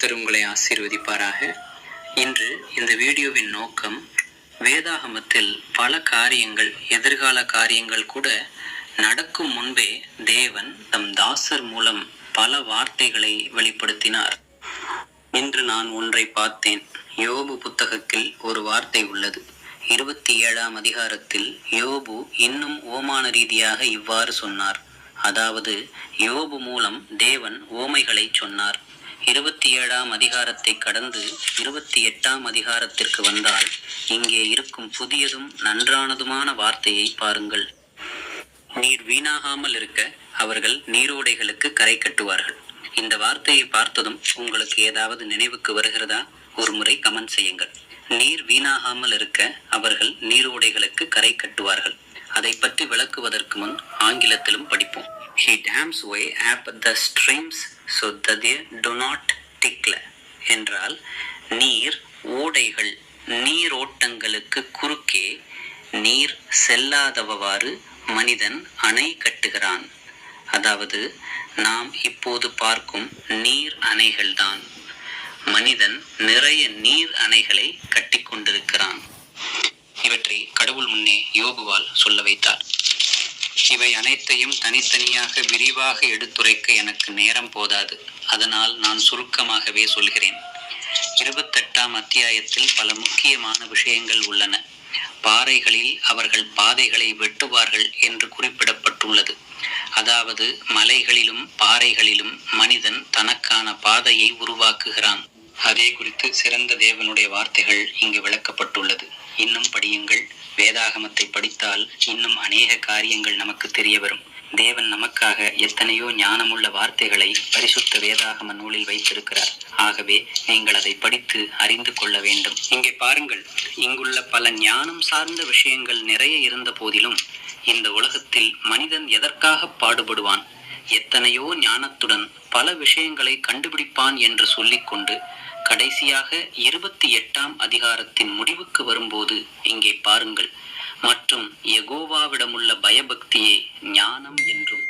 கர்த்தர் உங்களை ஆசீர்வதிப்பாராக. இன்று இந்த வீடியோவின் நோக்கம், வேதாகமத்தில் பல காரியங்கள், எதிர்கால காரியங்கள் கூட நடக்கும் முன்பே தேவன் தம் தாசர் மூலம் பல வார்த்தைகளை வெளிப்படுத்தினார். இன்று நான் ஒன்றை பார்த்தேன். யோபு புத்தகத்தில் ஒரு வார்த்தை உள்ளது. 27ஆம் அதிகாரத்தில் யோபு இன்னும் ஓமான ரீதியாக இவ்வாறு சொன்னார். அதாவது யோபு மூலம் தேவன் ஓமைகளை சொன்னார். 27ஆம் அதிகாரத்தை கடந்து 28ஆம் அதிகாரத்திற்கு வந்தால் இங்கே இருக்கும் புதியதும் நன்றானதுமான வார்த்தையை பாருங்கள். நீர் வீணாகாமல் இருக்க அவர்கள் நீரோடைகளுக்கு கரை கட்டுவார்கள். இந்த வார்த்தையை பார்த்ததும் உங்களுக்கு ஏதாவது நினைவுக்கு வருகிறதா? ஒரு முறை கமெண்ட் செய்யுங்கள். நீர் வீணாகாமல் இருக்க அவர்கள் நீரோடைகளுக்கு கரை கட்டுவார்கள். அதை பற்றி விளக்குவதற்கு முன் ஆங்கிலத்திலும் படிப்போம். He dams way up the streams so that they do not tickle என்றால் நீர் ஓடைகள், நீரோட்டங்களுக்கு குறுக்கே நீர் செல்லாதவாறு மனிதன் அணை கட்டுகிறான். அதாவது நாம் இப்போது பார்க்கும் நீர் அணைகள்தான். மனிதன் நிறைய நீர் அணைகளை கட்டி கொண்டிருக்கிறான். இவற்றை கடவுள் முன்னே யோபுவால் சொல்ல வைத்தார். இவை அனைத்தையும் தனித்தனியாக விரிவாக எடுத்துரைக்க எனக்கு நேரம் போதாது. அதனால் நான் சுருக்கமாகவே சொல்கிறேன். 28ஆம் அத்தியாயத்தில் பல முக்கியமான விஷயங்கள் உள்ளன. பாறைகளில் அவர்கள் பாதைகளை வெட்டுவார்கள் என்று குறிப்பிடப்பட்டுள்ளது. அதாவது மலைகளிலும் பாறைகளிலும் மனிதன் தனக்கான பாதையை உருவாக்குகிறான். அதே குறித்து சிறந்த தேவனுடைய வார்த்தைகள் இங்கு விளக்கப்பட்டுள்ளது. இன்னும் படியுங்கள். வேதாகமத்தை படித்தால் இன்னும் அநேக காரியங்கள் நமக்கு தெரிய வரும். தேவன் நமக்காக எத்தனையோ ஞானமுள்ள வார்த்தைகளை பரிசுத்த வேதாகம நூலில் வைத்திருக்கிறார். ஆகவே நீங்கள் அதை படித்து அறிந்து கொள்ள வேண்டும். இங்கே பாருங்கள், இங்குள்ள பல ஞானம் சார்ந்த விஷயங்கள் நிறைய இருந்த போதிலும் இந்த உலகத்தில் மனிதன் எதற்காக பாடுபடுவான், எத்தனையோ ஞானத்துடன் பல விஷயங்களை கண்டுபிடிப்பான் என்று சொல்லிக்கொண்டு கடைசியாக 28ஆம் அதிகாரத்தின் முடிவுக்கு வரும்போது இங்கே பாருங்கள், மற்றும் யெகோவாவிடமுள்ள பயபக்தியே ஞானம் என்றும்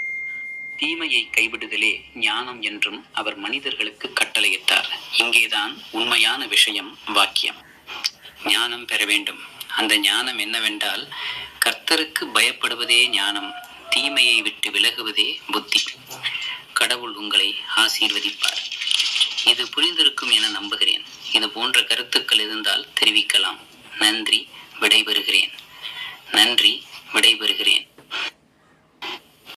தீமையை கைவிடுதலே ஞானம் என்றும் அவர் மனிதர்களுக்கு கட்டளையிட்டார். இங்கேதான் உண்மையான விஷயம். வாக்கியம் ஞானம் பெற வேண்டும். அந்த ஞானம் என்னவென்றால், கர்த்தருக்கு பயப்படுவதே ஞானம், தீமையை விட்டு விலகுவதே புத்தி. கடவுள் உங்களை ஆசீர்வதிப்பார். இது புரிந்திருக்கும் என நம்புகிறேன். இது போன்ற கருத்துக்கள் இருந்தால் தெரிவிக்கலாம். நன்றி, விடைபெறுகிறேன்.